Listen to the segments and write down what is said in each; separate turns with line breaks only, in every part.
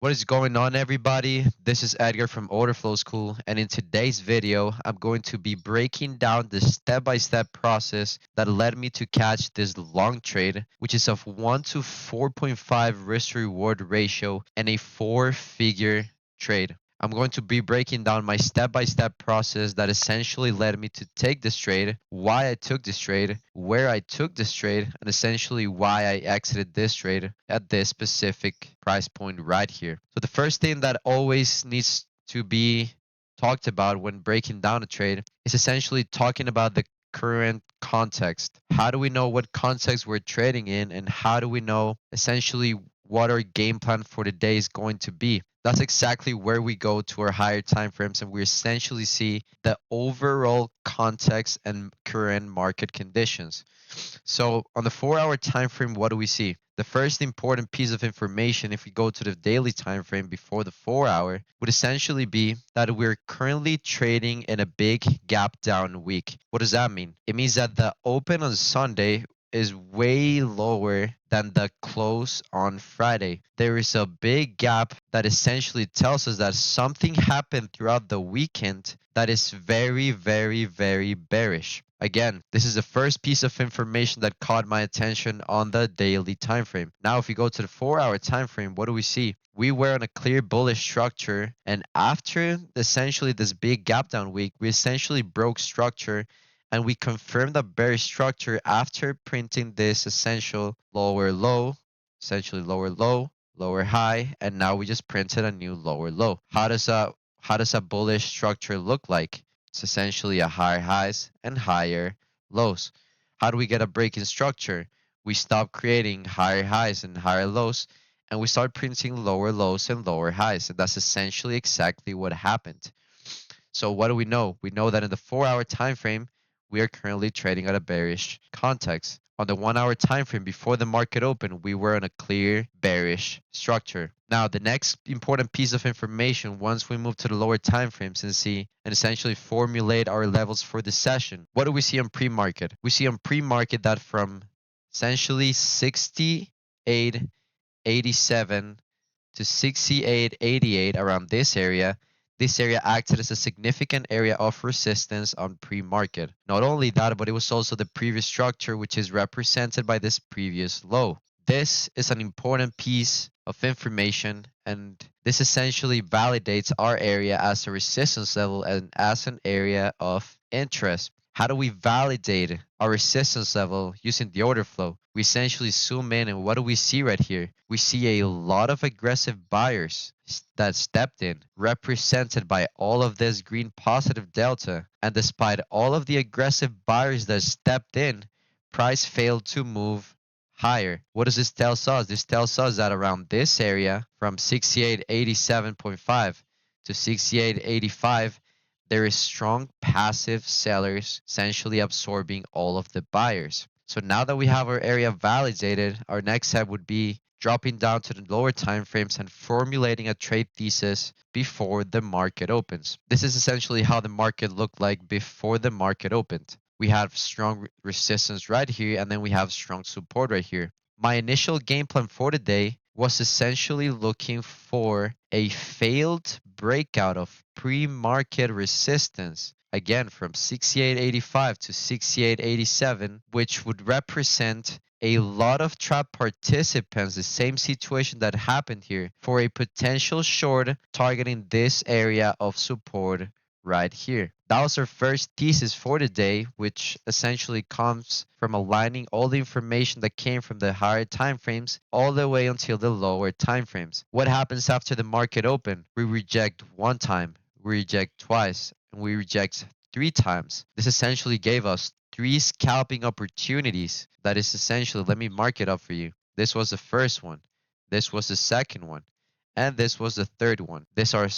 What is going on, everybody? This is Edgar from Order Flow School, and in today's video, I'm going to be breaking down the step-by-step process that led me to catch this long trade, which is of 1 to 4.5 risk-reward ratio and a four-figure trade. I'm going to be breaking down my step-by-step process that essentially led me to take this trade, why I took this trade, where I took this trade, and essentially why I exited this trade at this specific price point right here. So the first thing that always needs to be talked about when breaking down a trade is essentially talking about the current context. How do we know what context we're trading in, and how do we know essentially what our game plan for the day is going to be? That's exactly where we go to our higher time frames, and we essentially see the overall context and current market conditions. So on the 4 hour time frame, what do we see? The first important piece of information, if we go to the daily time frame before the 4 hour, would essentially be that we're currently trading in a big gap down week. What does that mean? It means that the open on Sunday is way lower than the close on Friday. There is a big gap that essentially tells us that something happened throughout the weekend that is very, very, very bearish. Again, this is the first piece of information that caught my attention on the daily time frame. Now, if we go to the 4 hour time frame, what do we see? We were on a clear bullish structure, and after essentially this big gap down week, we essentially broke structure and we confirmed a bearish structure after printing this essential lower low, essentially lower low, lower high, and now we just printed a new lower low. How does a bullish structure look like? It's essentially a higher highs and higher lows. How do we get a break in structure? We stop creating higher highs and higher lows, and we start printing lower lows and lower highs, and that's essentially exactly what happened. So what do we know? We know that in the 4 hour time frame, we are currently trading at a bearish context. On the 1 hour time frame before the market opened, we were in a clear bearish structure. Now, the next important piece of information, once we move to the lower time frames and see and essentially formulate our levels for the session, what do we see on pre-market? We see on pre-market that from essentially 68.87 to 68.88, around this area acted as a significant area of resistance on pre-market. Not only that, but it was also the previous structure, which is represented by this previous low. This is an important piece of information, and this essentially validates our area as a resistance level and as an area of interest. How do we validate our resistance level using the order flow? We essentially zoom in, and what do we see right here? We see a lot of aggressive buyers that stepped in, represented by all of this green positive delta. And despite all of the aggressive buyers that stepped in, price failed to move higher. What does this tell us? This tells us that around this area, from 6887.5 to 6885, there is strong passive sellers essentially absorbing all of the buyers. So now that we have our area validated, our next step would be dropping down to the lower time frames and formulating a trade thesis before the market opens. This is essentially how the market looked like before the market opened. We have strong resistance right here, and then we have strong support right here. My initial game plan for the day was essentially looking for a failed breakout of pre-market resistance, again from 68.85 to 68.87, which would represent a lot of trap participants, the same situation that happened here, for a potential short targeting this area of support right here. That was our first thesis for the day, which essentially comes from aligning all the information that came from the higher time frames all the way until the lower time frames. What happens after the market open? We reject one time, we reject twice, and we reject 3 times. This essentially gave us 3 scalping opportunities. That is essentially, let me mark it up for you. This was the first one, this was the second one, and this was the third one. These are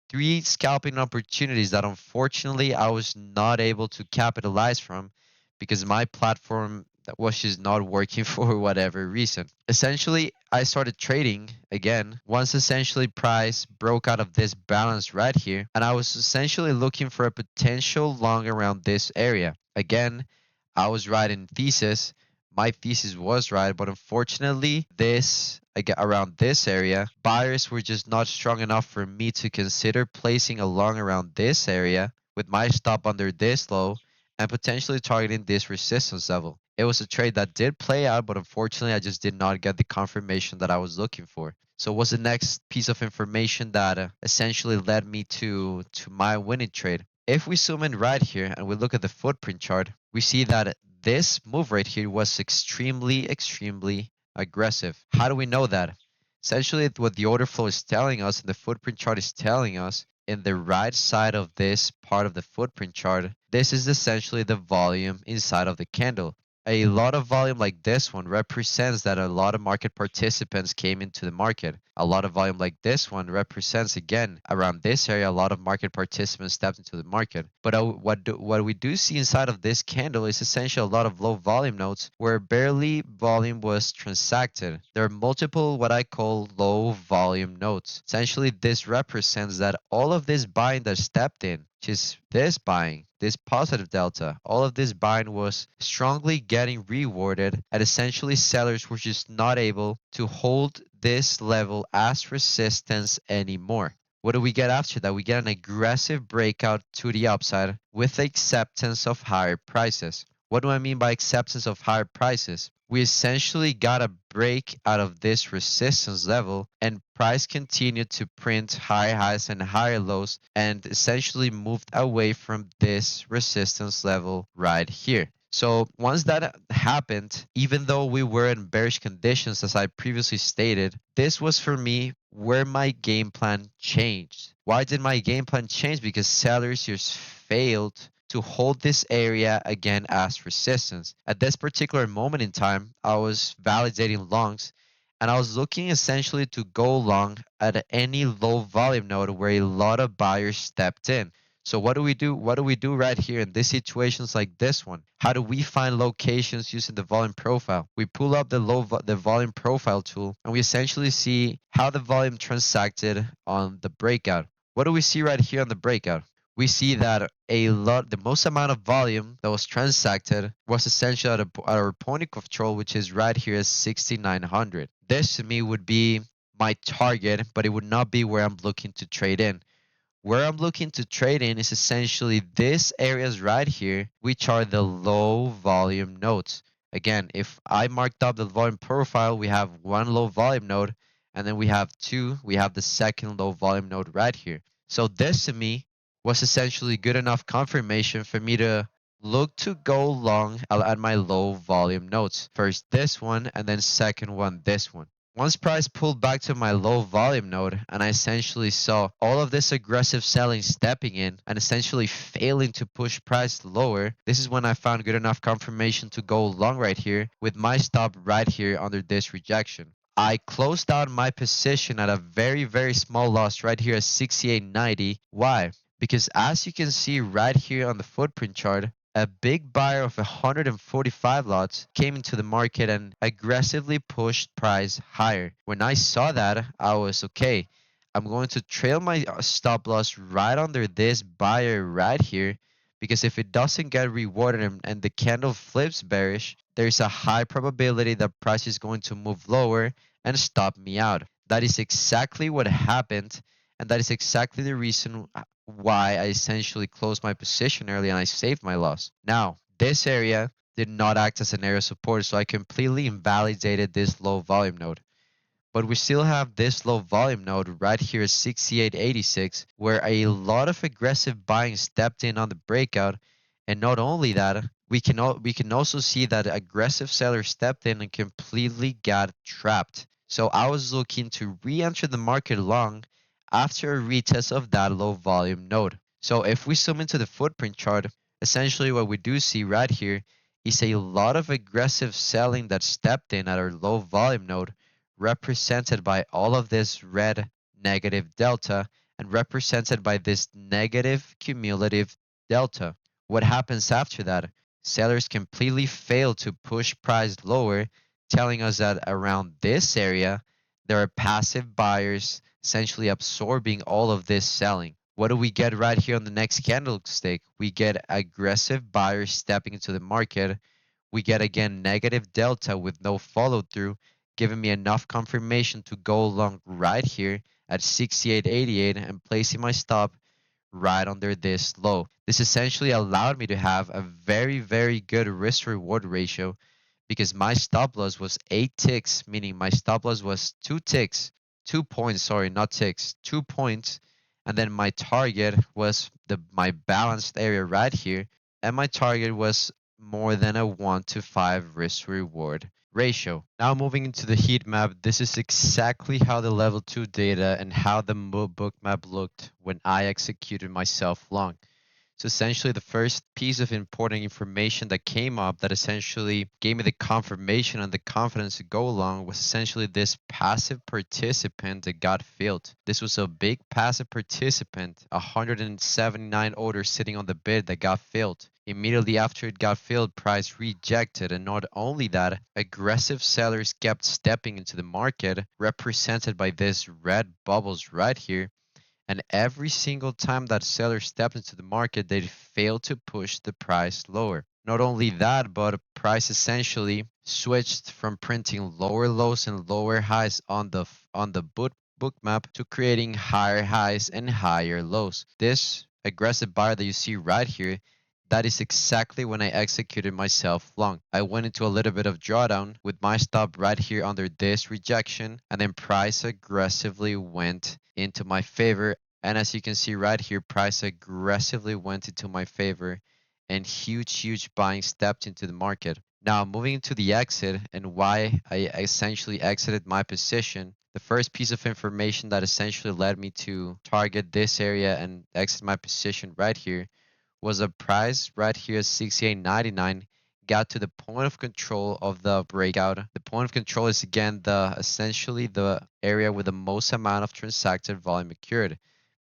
3 scalping opportunities that unfortunately I was not able to capitalize from because my platform that was just not working for whatever reason. Essentially, I started trading again once essentially price broke out of this balance right here, and I was essentially looking for a potential long around this area. Again, I was right in thesis. my thesis was right, but unfortunately, this again around this area, buyers were just not strong enough for me to consider placing a long around this area with my stop under this low and potentially targeting this resistance level. It was a trade that did play out, but unfortunately, I just did not get the confirmation that I was looking for. So, what's the next piece of information that essentially led me to my winning trade? If we zoom in right here and we look at the footprint chart, we see that this move right here was extremely aggressive. How do we know that? Essentially, what the order flow is telling us and the footprint chart is telling us in the right side of this part of the footprint chart, this is essentially the volume inside of the candle. A lot of volume like this one represents that a lot of market participants came into the market. A lot of volume like this one represents, again, around this area, a lot of market participants stepped into the market. But what we do see inside of this candle is essentially a lot of low volume nodes where barely volume was transacted. There are multiple what I call low volume nodes. Essentially, this represents that all of this buying that stepped in, which is this buying, this positive delta, all of this buying was strongly getting rewarded, and essentially sellers were just not able to hold this level as resistance anymore. What do we get after that? We get an aggressive breakout to the upside with acceptance of higher prices. What do I mean by acceptance of higher prices? We essentially got a break out of this resistance level and price continued to print higher highs and higher lows and essentially moved away from this resistance level right here. So once that happened, even though we were in bearish conditions, as I previously stated, this was for me where my game plan changed. Why did my game plan change? Because sellers just failed to hold this area again as resistance. At this particular moment in time, I was validating longs and I was looking essentially to go long at any low volume node where a lot of buyers stepped in. So what do we do? What do we do right here in these situations like this one? How do we find locations using the volume profile? We pull up the volume profile tool and we essentially see how the volume transacted on the breakout. What do we see right here on the breakout? We see that the most amount of volume that was transacted was essentially at our point of control, which is right here at 6,900. This to me would be my target, but it would not be where I'm looking to trade in. Where I'm looking to trade in is essentially these areas right here, which are the low volume nodes. Again, if I marked up the volume profile, we have one low volume node, and then we have the second low volume node right here. So this to me was essentially good enough confirmation for me to look to go long at my low volume nodes. First this one, and then second one, this one. Once price pulled back to my low volume node and I essentially saw all of this aggressive selling stepping in and essentially failing to push price lower, this is when I found good enough confirmation to go long right here with my stop right here under this rejection. I closed out my position at a very small loss right here at 68.90. Why? Because as you can see right here on the footprint chart, a big buyer of 145 lots came into the market and aggressively pushed price higher. When I saw that, I was okay. I'm going to trail my stop loss right under this buyer right here because if it doesn't get rewarded and the candle flips bearish, there's a high probability that price is going to move lower and stop me out. That is exactly what happened, and that is exactly the reason why I essentially closed my position early and I saved my loss. Now, this area did not act as an area of support, so I completely invalidated this low volume node. But we still have this low volume node right here at 68.86 where a lot of aggressive buying stepped in on the breakout. And not only that, we can also see that aggressive sellers stepped in and completely got trapped. So I was looking to re-enter the market long after a retest of that low volume node. So if we zoom into the footprint chart, essentially what we do see right here is a lot of aggressive selling that stepped in at our low volume node, represented by all of this red negative delta and represented by this negative cumulative delta. What happens after that? Sellers completely fail to push price lower, telling us that around this area, there are passive buyers essentially absorbing all of this selling. What do we get right here on the next candlestick? We get aggressive buyers stepping into the market We get again negative delta with no follow through, giving me enough confirmation to go long right here at 68.88 and placing my stop right under this low. This essentially allowed me to have a very, very good risk reward ratio because my stop loss was 8 ticks, meaning my stop loss was 2 ticks, 2 points, sorry, not ticks, 2 points. And then my target was my balanced area right here. And my target was more than a 1 to 5 risk reward ratio. Now moving into the heat map, this is exactly how the level 2 data and how the book map looked when I executed myself long. So essentially, the first piece of important information that came up that essentially gave me the confirmation and the confidence to go along was essentially this passive participant that got filled. This was a big passive participant, 179 orders sitting on the bid that got filled. Immediately after it got filled, price rejected, and not only that, aggressive sellers kept stepping into the market, represented by this red bubbles right here, and every single time that seller stepped into the market, they failed to push the price lower. Not only that, but price essentially switched from printing lower lows and lower highs on the book map to creating higher highs and higher lows. This aggressive buyer that you see right here, that is exactly when I executed myself long. I went into a little bit of drawdown with my stop right here under this rejection, and then price aggressively went into my favor. And as you can see right here, price aggressively went into my favor and huge buying stepped into the market. Now moving into the exit and why I essentially exited my position. The first piece of information that essentially led me to target this area and exit my position right here was a price right here at 68.99 got to the point of control of the breakout. The point of control is again the essentially the area with the most amount of transacted volume occurred,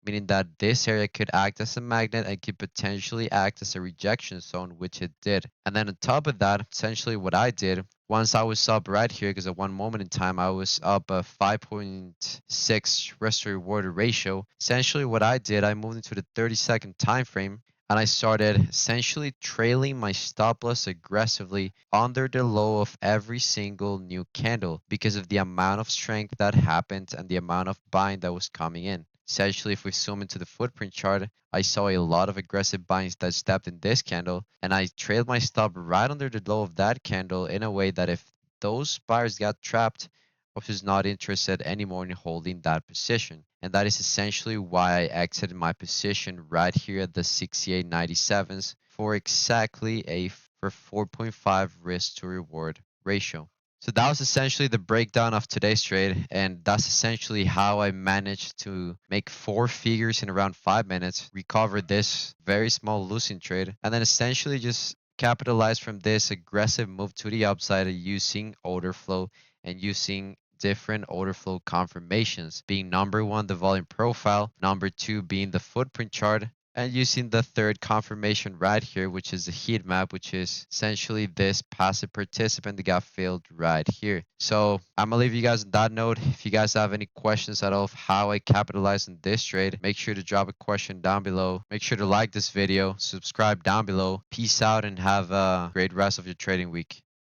meaning that this area could act as a magnet and could potentially act as a rejection zone, which it did. And then on top of that, essentially what I did, once I was up right here, because at one moment in time I was up a 5.6 risk to reward ratio. Essentially what I did, I moved into the 30-second time frame and I started essentially trailing my stop loss aggressively under the low of every single new candle because of the amount of strength that happened and the amount of buying that was coming in. Essentially, if we zoom into the footprint chart, I saw a lot of aggressive buying that stepped in this candle, and I trailed my stop right under the low of that candle in a way that if those buyers got trapped, I was not interested anymore in holding that position. And that is essentially why I exited my position right here at the 68.97s for exactly a for 4.5 risk to reward ratio. So that was essentially the breakdown of today's trade, and that's essentially how I managed to make 4 figures in around 5 minutes, recover this very small losing trade, and then essentially just capitalize from this aggressive move to the upside using order flow and using different order flow confirmations, being number one, the volume profile, number two being the footprint chart, and using the third confirmation right here, which is the heat map, which is essentially this passive participant that got filled right here. So I'm gonna leave you guys on that note. If you guys have any questions at all of how I capitalized on this trade, make sure to drop a question down below. Make sure to like this video, subscribe down below. Peace out and have a great rest of your trading week.